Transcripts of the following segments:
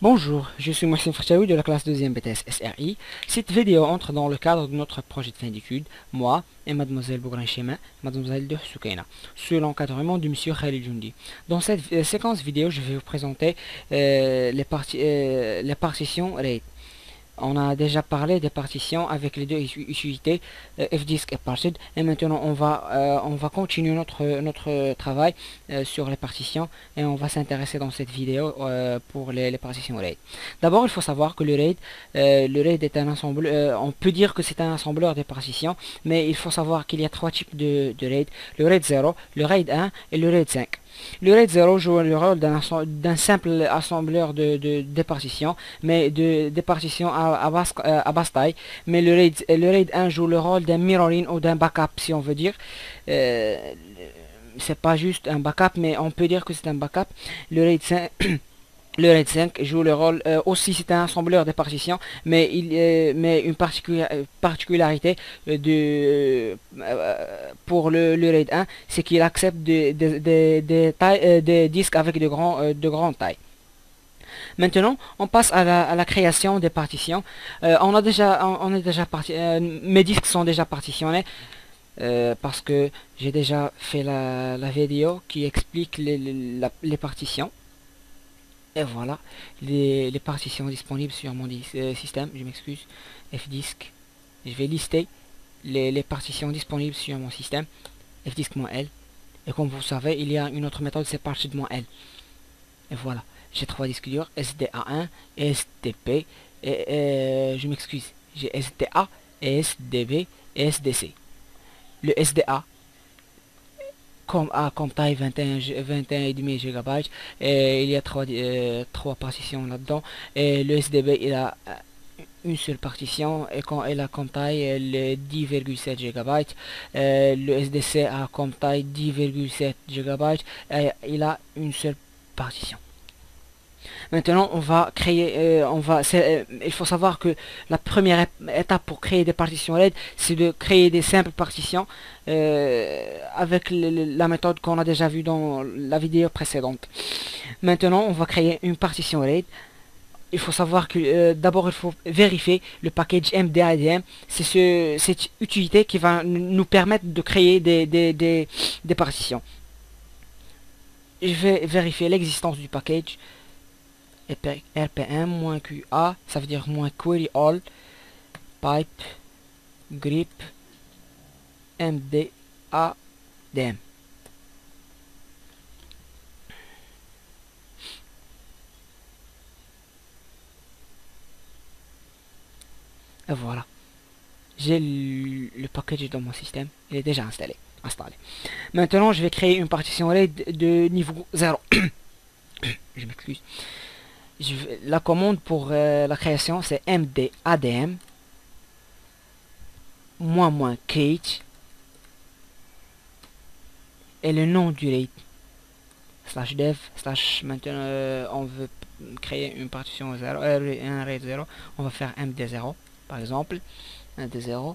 Bonjour, je suis Mohsin Frchaoui de la classe 2e BTS SRI. Cette vidéo entre dans le cadre de notre projet de fin d'études, moi et mademoiselle Bougrain Chema, mademoiselle de Soukaina, sous l'encadrement du monsieur Khalid Joundi. Dans cette séquence vidéo, je vais vous présenter les partitions RAID. On a déjà parlé des partitions avec les deux utilités fdisk et parted, et maintenant on va continuer notre travail sur les partitions, et on va s'intéresser dans cette vidéo pour les partitions RAID. D'abord, il faut savoir que le RAID est un ensemble, on peut dire que c'est un assembleur de partitions, mais il faut savoir qu'il y a trois types de RAID: le RAID 0, le RAID 1 et le RAID 5. Le RAID 0 joue le rôle d'un simple assembleur de partitions, mais des partitions à basse taille. Mais le RAID 1 joue le rôle d'un mirroring ou d'un backup, si on veut dire. Euh, c'est pas juste un backup, mais on peut dire que c'est un backup. Le RAID 5, le RAID 5 joue le rôle aussi, c'est un assembleur de partitions, mais une particularité pour le RAID 1, c'est qu'il accepte des disques avec de grandes tailles. Maintenant, on passe à la création des partitions. On est déjà mes disques sont déjà partitionnés parce que j'ai déjà fait la vidéo qui explique les partitions. Et voilà, les partitions disponibles sur mon système. Je m'excuse, fdisk. Je vais lister les partitions disponibles sur mon système, fdisk-l. Et comme vous savez, il y a une autre méthode, c'est parted-l. Et voilà, j'ai trois disques durs, SDA1, SDP, et je m'excuse, j'ai SDA, SDB et SDC. Le SDA comme taille 21,5 GB, et il y a trois partitions là-dedans, et le SDB il a une seule partition, et quand elle a comme taille 10,7 GB, le SDC a comme taille 10,7 GB, et il a une seule partition. Maintenant, on va créer, il faut savoir que la première étape pour créer des partitions RAID, c'est de créer des simples partitions avec la méthode qu'on a déjà vue dans la vidéo précédente. Maintenant, on va créer une partition RAID. Il faut savoir que d'abord il faut vérifier le package MDADM. C'est cette utilité qui va nous permettre de créer des partitions. Je vais vérifier l'existence du package. rpm-qa, ça veut dire -query all pipe grep mdadm. Et voilà, j'ai le package dans mon système, il est déjà installé. Maintenant, je vais créer une partition RAID de niveau 0. Je m'excuse. La commande pour la création, c'est mdadm -create et le nom du RAID /dev / maintenant on veut créer une partition 0, un RAID 0, on va faire md0 par exemple, md0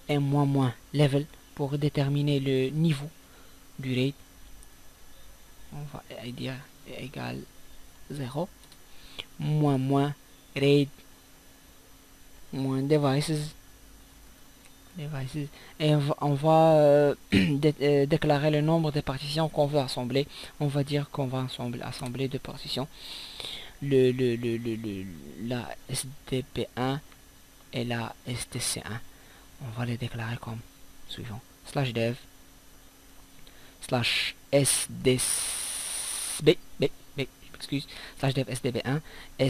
et -level pour déterminer le niveau du RAID. On va dire égal 0, -RAID -devices, et on va déclarer le nombre de partitions qu'on veut assembler. On va dire qu'on va assembler deux partitions, la SDP1 et la STC1. On va les déclarer comme suivant: /dev /sdb excuse /dev sdb1 et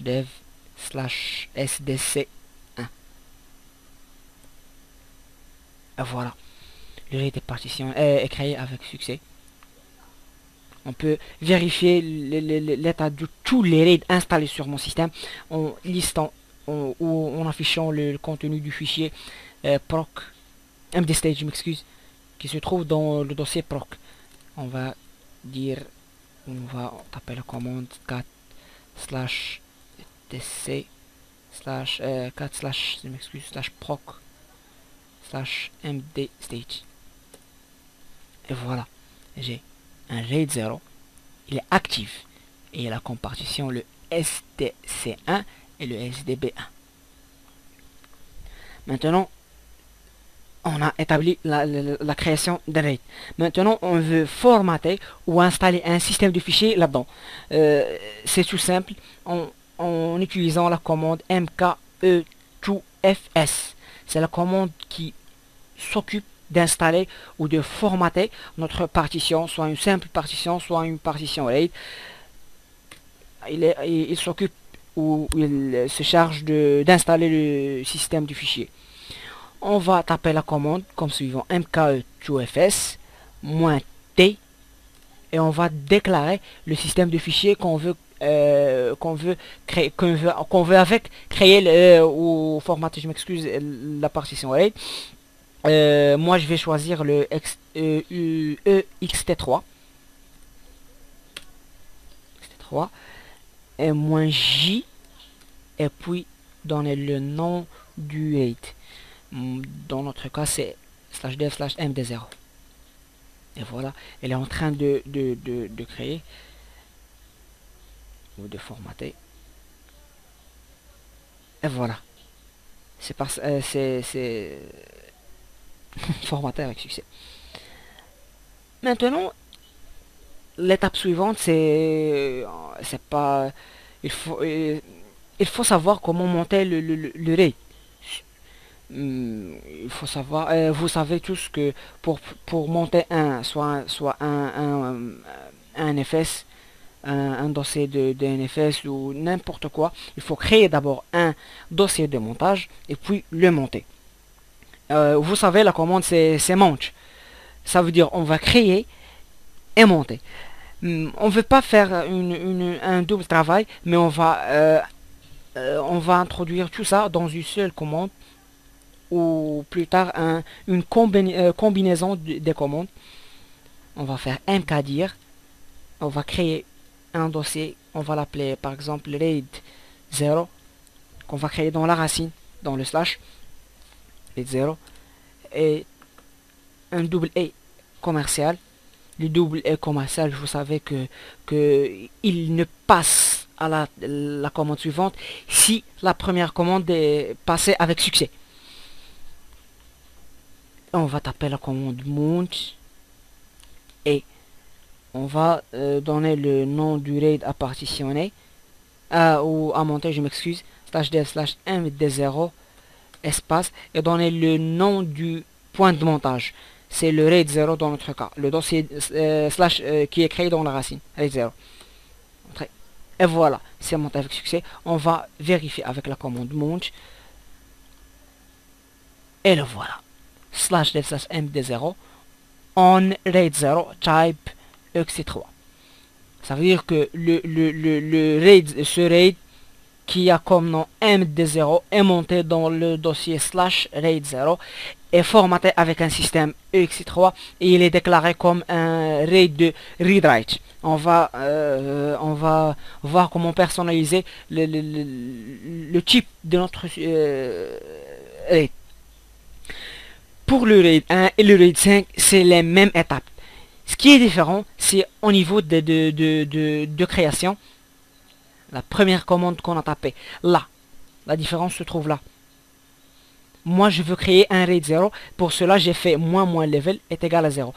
/dev /sdc1. Et voilà, le RAID des partitions est créé avec succès. On peut vérifier l'état de tous les RAID installés sur mon système en listant ou en affichant le contenu du fichier proc mdstage, je m'excuse, qui se trouve dans le dossier proc. On va taper la commande 4 /tc /4 je m'excuse /proc /mdstage. Et voilà, j'ai un RAID 0, il est actif, et il a comme partition le SDC1 et le SDB1. Maintenant, on a établi la création d'un RAID. Maintenant, on veut formater ou installer un système de fichiers là-dedans. C'est tout simple en utilisant la commande mke2fs. C'est la commande qui s'occupe d'installer ou de formater notre partition, soit une simple partition, soit une partition RAID. Il s'occupe ou il se charge d'installer le système du fichier. On va taper la commande comme suivant mke2fs -t et on va déclarer le système de fichiers qu'on veut créer, qu'on veut avec créer ou formater, je m'excuse, la partition RAID. Moi je vais choisir le ext3 et -j et puis donner le nom du RAID. Dans notre cas c'est /dev/md0 et voilà, elle est en train de créer ou de formater et voilà, c'est formaté avec succès. Maintenant l'étape suivante c'est pas il faut savoir comment monter le RAID. Il faut savoir, vous savez tous que pour monter soit un NFS, un dossier de NFS ou n'importe quoi, il faut créer d'abord un dossier de montage et puis le monter. Vous savez, la commande c'est monte. Ça veut dire on va créer et monter. On ne veut pas faire un double travail, mais on va introduire tout ça dans une seule commande ou plus tard une combinaison des commandes. On va faire mkdir, on va créer un dossier, on va l'appeler par exemple RAID 0 qu'on va créer dans la racine, dans le slash RAID 0 et un double E commercial. Le double E commercial, vous savez que il ne passe à la commande suivante si la première commande est passée avec succès. On va taper la commande mount et on va donner le nom du RAID à partitionner ou à monter, je m'excuse, /dev/md0 espace et donner le nom du point de montage. C'est le RAID 0 dans notre cas, le dossier qui est créé dans la racine, RAID 0. Et voilà, c'est monté avec succès. On va vérifier avec la commande mount et le voilà. /dev/md0 on RAID 0 type ext3. Ça veut dire que le RAID, ce RAID qui a comme nom md0 est monté dans le dossier /RAID 0 est formaté avec un système ext3 et il est déclaré comme un RAID de read-write. On va voir comment personnaliser le type de notre RAID. Pour le RAID 1 et le RAID 5, c'est les mêmes étapes. Ce qui est différent, c'est au niveau de création. La première commande qu'on a tapée, là. La différence se trouve là. Moi, je veux créer un RAID 0. Pour cela, j'ai fait moins level est égal à 0.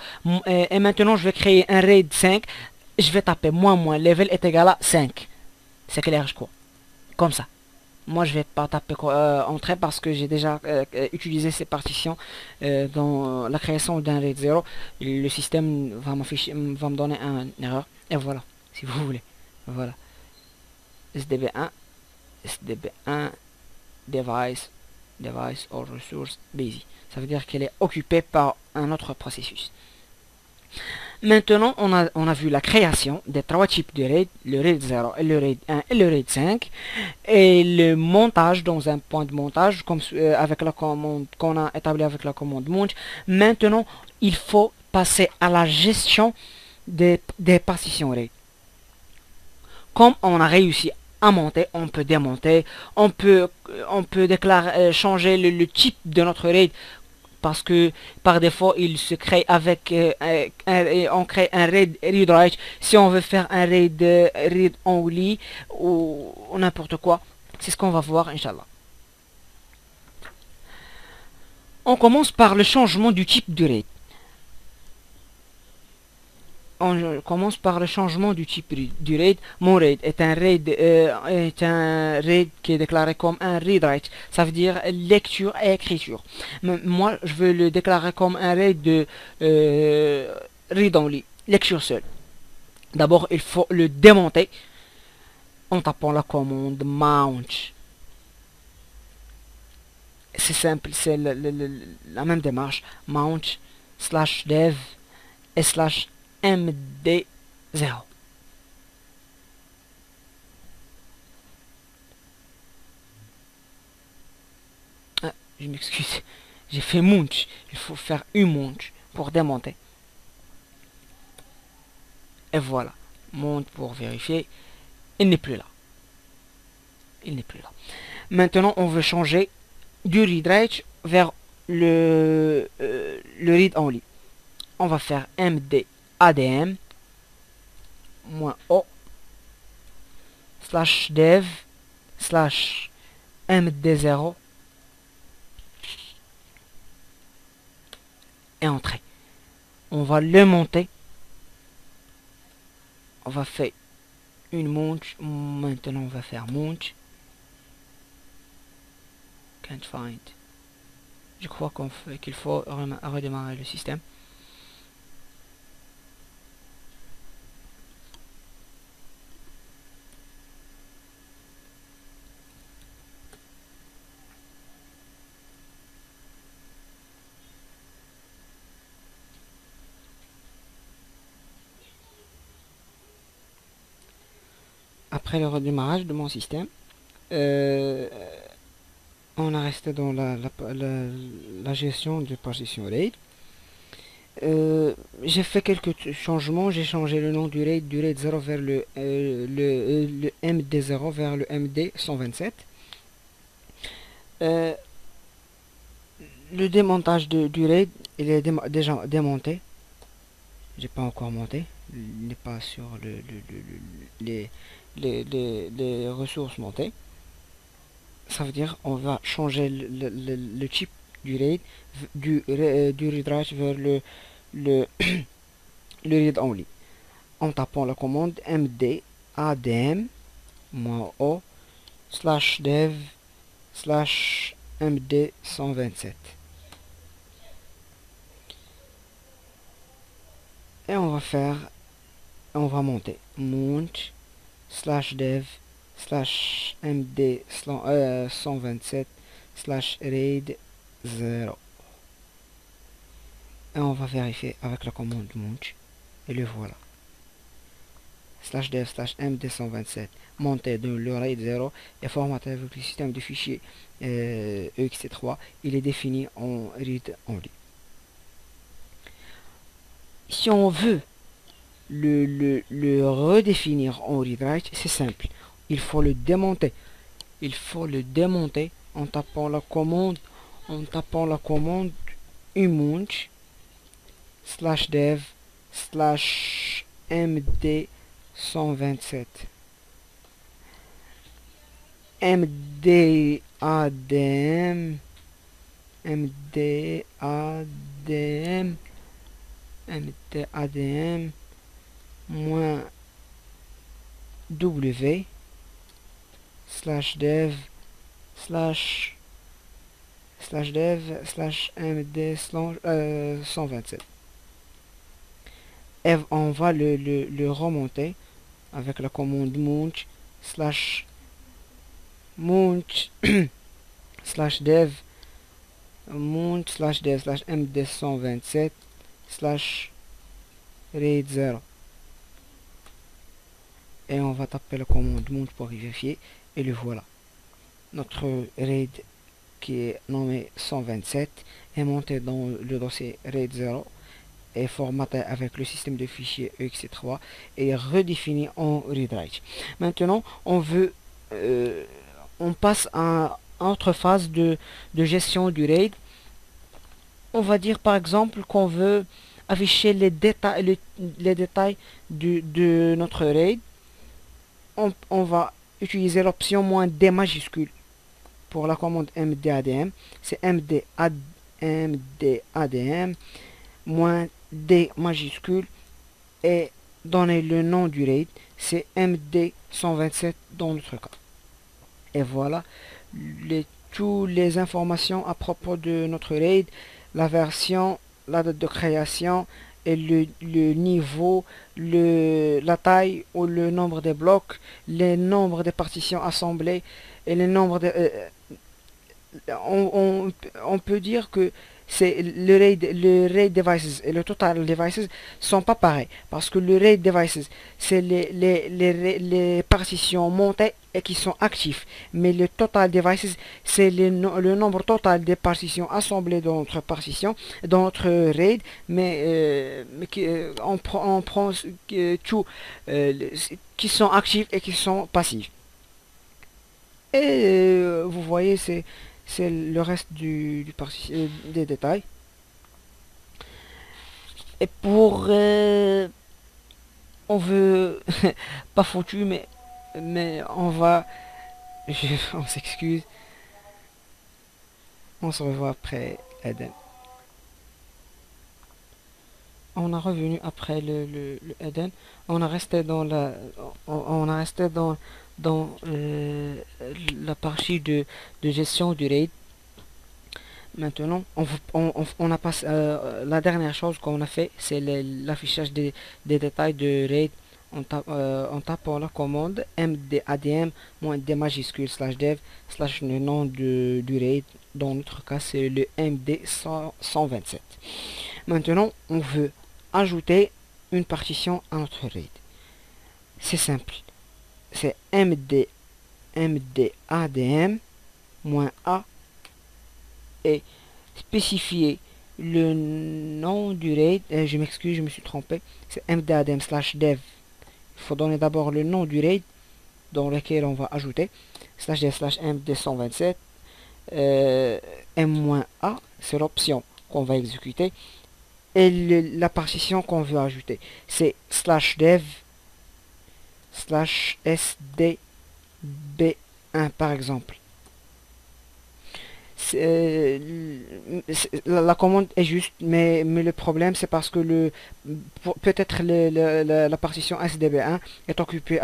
Et maintenant, je vais créer un RAID 5. Je vais taper moins level est égal à 5. C'est clair, je crois. Comme ça. Moi, je vais pas taper entrée parce que j'ai déjà utilisé ces partitions dans la création d'un RAID 0. Le système va me donner une erreur. Et voilà, si vous voulez. Voilà. SDB1, SDB1, device or resource busy. Ça veut dire qu'elle est occupée par un autre processus. Maintenant, on a vu la création des trois types de RAID, le RAID 0, le RAID 1 et le RAID 5, et le montage dans un point de montage, comme avec la commande qu'on a établi avec la commande mount. Maintenant, il faut passer à la gestion des partitions RAID. Comme on a réussi à monter, on peut démonter, on peut déclarer, changer le type de notre RAID parce que par défaut il se crée avec on crée un read read write si on veut faire un read only ou n'importe quoi. C'est ce qu'on va voir, Inch'Allah. On commence par le changement du type du RAID. On commence par le changement du type du RAID. Mon RAID est un RAID qui est déclaré comme un read write. Ça veut dire lecture et écriture. Moi, je veux le déclarer comme un RAID de read only, lecture seule. D'abord, il faut le démonter en tapant la commande mount. C'est simple, c'est la même démarche. Mount /dev et /md0. Ah, je m'excuse, j'ai fait mount. Il faut faire une mount pour démonter. Et voilà, mount pour vérifier. Il n'est plus là. Il n'est plus là. Maintenant, on veut changer du read write vers le read only. On va faire md adm -o /dev /md0 et entrer. On va le monter. On va faire une mount. Maintenant, on va faire mount. Can't find. Je crois qu'il faut redémarrer le système. Après le redémarrage de mon système, on a resté dans la gestion de partition RAID. J'ai fait quelques changements. J'ai changé le nom du RAID 0 vers le MD0 vers le MD127. Le démontage du RAID, il est déjà démonté. J'ai pas encore monté. Il n'est pas sur les ressources montées. Ça veut dire on va changer le type du RAID du read write vers le read only en tapant la commande md adm -o /dev /md127 et on va monter mount /dev /md127 /raid 0 et on va vérifier avec la commande mount et le voilà. /dev /md127 monté de le RAID 0 et formaté avec le système de fichiers ext3. Il est défini en read only. Si on veut le redéfinir en read write, c'est simple. Il faut le démonter. Il faut le démonter en tapant la commande umount /dev /md127 mdadm -w /dev /md127 et on va le remonter avec la commande mount /dev md127 /raid 0 et on va taper la commande mount pour vérifier et le voilà. Notre RAID qui est nommé 127 est monté dans le dossier RAID 0 est formaté avec le système de fichiers ext3 et est redéfini en read write. Maintenant on passe à une autre phase de gestion du RAID. On va dire par exemple qu'on veut afficher les détails de notre RAID. On va utiliser l'option "-d" majuscule pour la commande mdadm. C'est mdadm -d majuscule et donner le nom du RAID. C'est MD127 dans notre cas. Et voilà toutes les informations à propos de notre RAID, la version, la date de création et le niveau, la taille ou le nombre des blocs, les nombres des partitions assemblées et les nombres de, on peut dire que c'est le RAID devices et le total devices sont pas pareils parce que le RAID devices c'est les partitions montées et qui sont actifs, mais le total devices c'est le nombre total des partitions assemblées dans notre partition, dans notre RAID, mais on prend tout qui sont actifs et qui sont passifs. Et vous voyez, c'est le reste des détails. Et pour on veut pas foutu, mais on va on s'excuse, on se revoit après Eden. On a revenu après le Eden. On a resté dans on a resté dans la partie de gestion du RAID. Maintenant, on a passé la dernière chose qu'on a fait, c'est l'affichage des détails de RAID en tapant la commande mdadm -d majuscule /dev / le nom du RAID. Dans notre cas, c'est le MD127. Maintenant, on veut ajouter une partition à notre RAID. C'est simple. C'est mdadm -a et spécifier le nom du RAID. Je m'excuse, je me suis trompé. C'est mdadm /dev. Il faut donner d'abord le nom du RAID dans lequel on va ajouter /dev /md127. m-a, c'est l'option qu'on va exécuter. Et la partition qu'on veut ajouter, c'est /dev /sdb1 par exemple. La commande est juste, mais le problème c'est parce que peut-être la partition sdb1 est occupée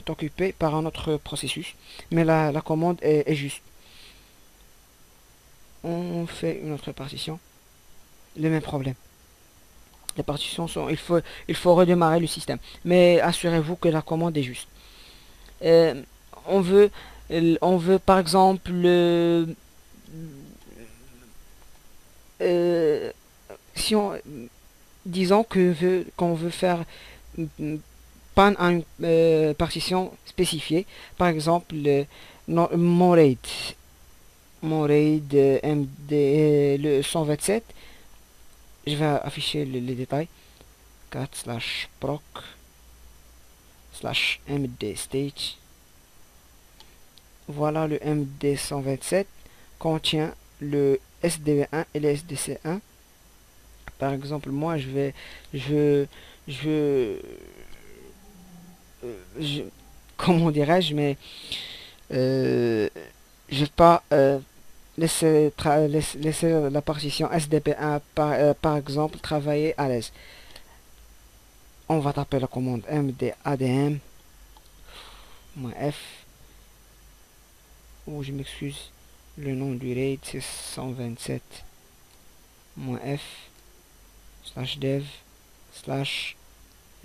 est occupée par un autre processus, mais la commande est juste. On fait une autre partition, le même problème. Les partitions sont, il faut redémarrer le système, mais assurez-vous que la commande est juste. Euh, on veut on veut par exemple si on disons qu'on veut faire pan à une partition spécifiée, par exemple mon RAID MD le 127. Je vais afficher les détails. 4/proc /md stage. Voilà, le MD127 contient le SDV1 et le SDC1. Par exemple, moi je comment dirais-je, mais je vais pas laisser la partition SDP1 par exemple travailler à l'aise. On va taper la commande mdadm -f. Oh, je m'excuse, le nom du RAID c'est 127 -f /dev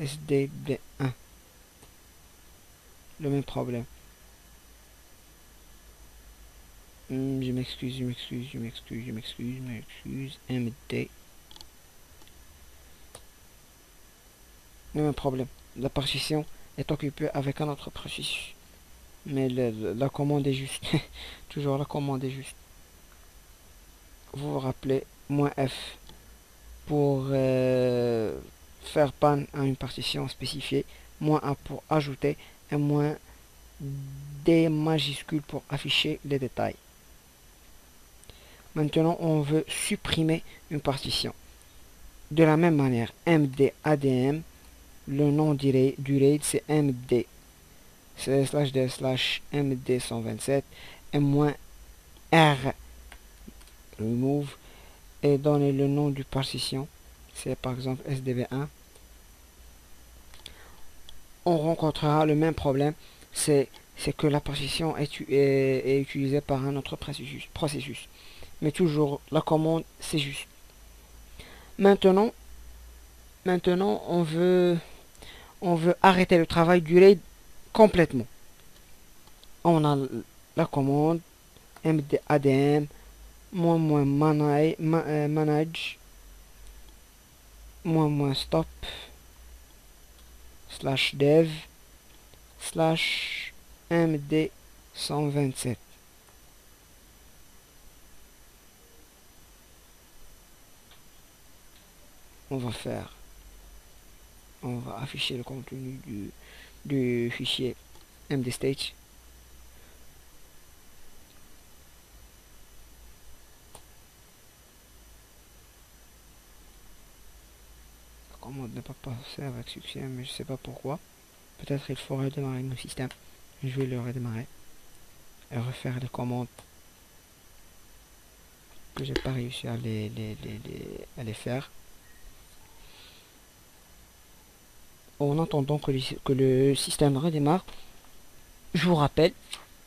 /sdb1. Le même problème. Je m'excuse, MD. Le même problème. La partition est occupée avec un autre processus. Mais la commande est juste. Toujours la commande est juste. Vous vous rappelez, -f pour faire pan à une partition spécifiée, -a pour ajouter et -d majuscule pour afficher les détails. Maintenant, on veut supprimer une partition. De la même manière, md_adm, le nom du RAID c'est md /d md127 -r remove et donner le nom du partition, c'est par exemple sdb1. On rencontrera le même problème, c'est que la partition est utilisée par un autre processus. Mais toujours la commande c'est juste. Maintenant on veut arrêter le travail du RAID complètement. On a la commande md_adm -manage -stop /dev /md127. On va afficher le contenu du fichier mdstage. La commande n'est pas passée avec succès, mais je sais pas pourquoi. Peut-être il faut redémarrer mon système. Je vais le redémarrer et refaire les commandes que j'ai pas réussi à les faire. En attendant que le système redémarre, je vous rappelle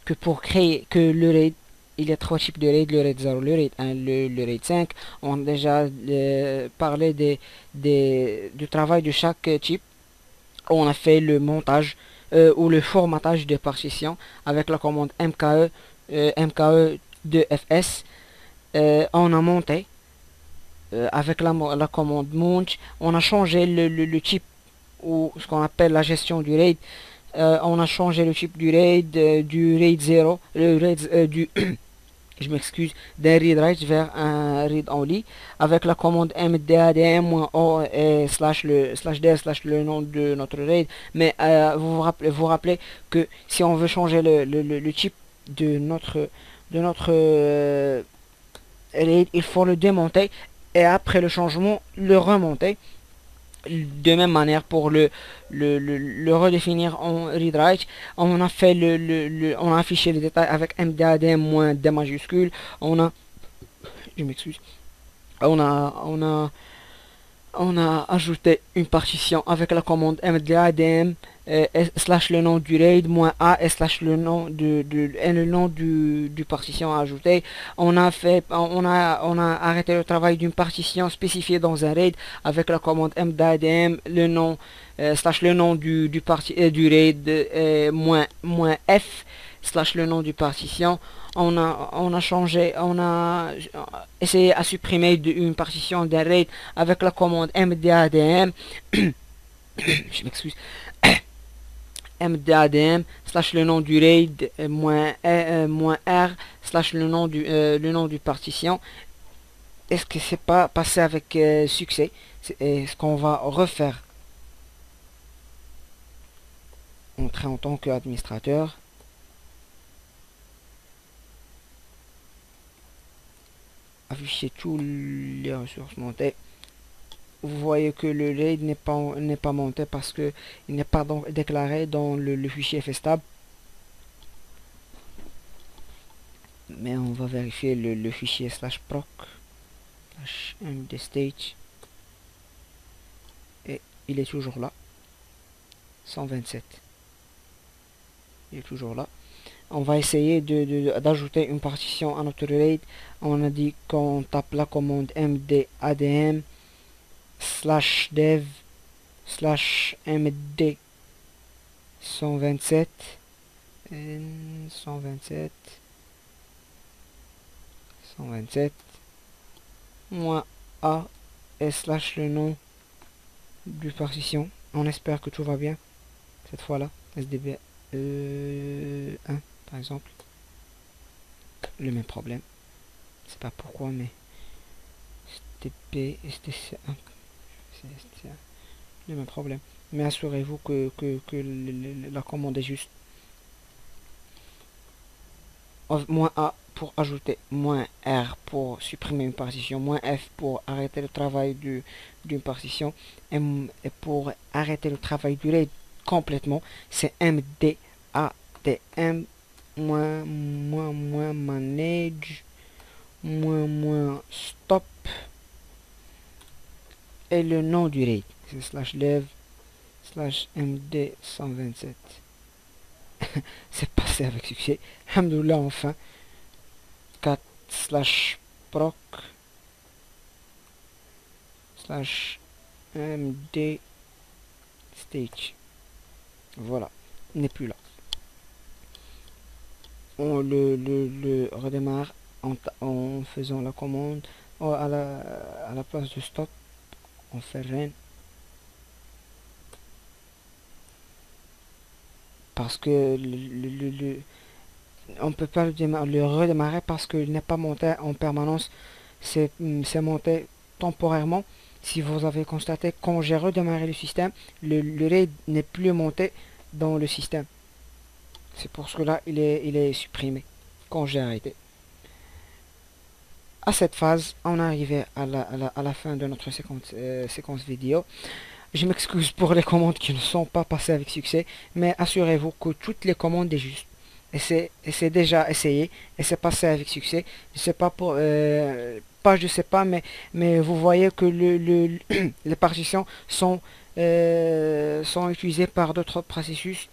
que pour créer le RAID, il y a 3 types de RAID: le RAID 0, le RAID 1, le RAID 5. On a déjà parlé du travail de chaque type. On a fait le montage ou le formatage des partitions avec la commande mke2fs. On a monté avec la commande mount. On a changé le type ou ce qu'on appelle la gestion du RAID. On a changé le type du RAID 0, je m'excuse, d'un read write vers un read only avec la commande md_adm-o et /d/ le nom de notre RAID. Mais vous rappelez que si on veut changer le type de notre RAID, il faut le démonter et après le changement le remonter. De même manière pour le redéfinir en read write, on a fait on a affiché les détails avec md_adm-d majuscule. Je m'excuse, on a ajouté une partition avec la commande md_adm / le nom du RAID -a et / le nom du partition à ajouter. On a arrêté le travail d'une partition spécifiée dans un RAID avec la commande md_adm le nom / le nom du RAID -f / le nom du partition. On a essayé à supprimer une partition d'un RAID avec la commande md_adm je m'excuse, md_adm / le nom du RAID -r / le nom du partition. Est-ce que c'est pas passé avec succès? C'est ce qu'on va refaire. Entrer en tant qu'administrateur. Afficher tous les ressources montées. Vous voyez que le RAID n'est pas monté parce que il n'est pas donc déclaré dans le fichier fstable. Mais on va vérifier le fichier /proc /mdstage et il est toujours là. 127. Il est toujours là. On va essayer d'ajouter une partition à notre RAID. On a dit qu'on tape la commande md_adm /dev /md 127 -a et / le nom du partition. On espère que tout va bien cette fois là. sdb 1 par exemple, le même problème, c'est pas pourquoi, mais stc1 c'est le même problème. Mais assurez-vous que la commande est juste. -a pour ajouter moins R pour supprimer une partition, moins F pour arrêter le travail d'une partition, et pour arrêter le travail du RAID complètement, c'est MDATM moins manage moins stop et le nom du RAID, c'est slash dev slash MD 127. C'est passé avec succès. Alhamdoulilah, enfin. 4 slash proc slash MD stage. Voilà, il n'est plus là. On le redémarre en faisant la commande à la place de stop. On fait rien. Parce que on peut pas le redémarrer parce qu'il n'est pas monté en permanence. C'est monté temporairement. Si vous avez constaté, quand j'ai redémarré le système, le RAID n'est plus monté dans le système. C'est pour cela il est supprimé quand j'ai arrêté. À cette phase, on est arrivé à la fin de notre séquence vidéo. Je m'excuse pour les commandes qui ne sont pas passées avec succès, mais assurez-vous que toutes les commandes est juste. Et c'est déjà essayé et c'est passé avec succès. Je sais pas pour pas je sais pas, mais vous voyez que les partitions sont utilisées par d'autres processus.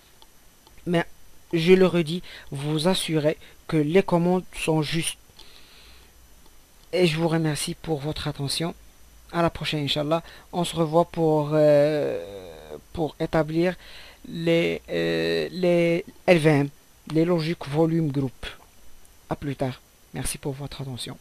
Mais je le redis, vous assurez que les commandes sont justes. Et je vous remercie pour votre attention. À la prochaine, Inch'Allah. On se revoit pour établir les LVM, les logiques volume groupe. À plus tard. Merci pour votre attention.